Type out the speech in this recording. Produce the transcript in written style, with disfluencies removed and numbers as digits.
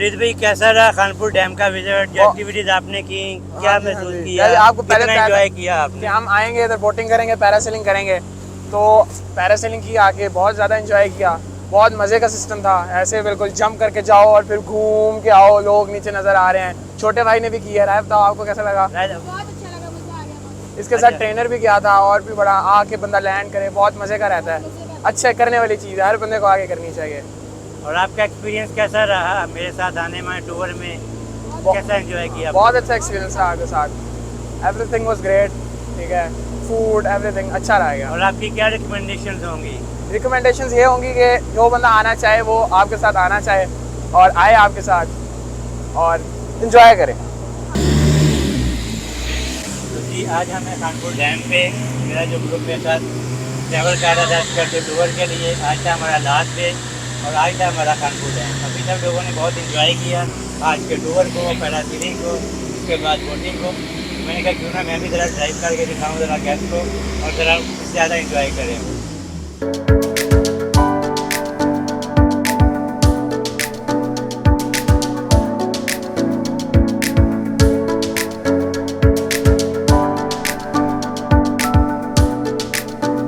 वलीद भाई, कैसा रहा खानपुर डैम का विजिट? जो एक्टिविटीज आपने की, क्या महसूस किया? आपको पहले कितना एंजॉय किया कि आपने? हम आएंगे इधर बोटिंग करेंगे, पैरासेलिंग करेंगे, तो पैरासेलिंग की आके बहुत ज़्यादा एंजॉय किया। बहुत मज़े का सिस्टम था, ऐसे बिल्कुल जंप करके जाओ और फिर घूम के आओ, लोग नीचे नज़र आ रहे हैं। छोटे भाई ने भी किया। राय बताओ आपको कैसा लगा? बहुत अच्छा लगा, मजा आ गया। इसके साथ ट्रेनर भी गया था, और भी बड़ा आके बंदा लैंड करे, बहुत मज़े का रहता है। अच्छा करने वाली चीज़ है, हर बंदे को आगे करनी चाहिए। और आपका एक्सपीरियंस कैसा रहा मेरे साथ आने में टूर में? कैसा एंजॉय किया? बहुत अच्छा एक्सपीरियंस रहा आपके साथ। Everything was great. ठीक है, फूड एवरीथिंग अच्छा रहेगा। और आपकी क्या रिकमेंडेशंस होंगी? रिकमेंडेशंस ये होंगी कि जो बंदा आना चाहे वो आपके साथ आना चाहे, और आए आपके साथ और इन्जॉय करें। तो जी, आज हमें खानपुर डैम पे मेरा जो ग्रुप के साथ ट्रैवल कर रहा था करते टूर के लिए, आज था हमारा लास्ट डे और आज था हमारा खानपुर डैम। अभी सब लोगों ने बहुत इंजॉय किया आज के टूर को, पैरासीलिंग को, उसके बाद बोटिंग को। मैंने कहा क्यों ना मैं भी ज़रा ड्राइव करके दिखाऊँ ज़रा गैस को, और ज़रा ज़्यादा इंजॉय करें।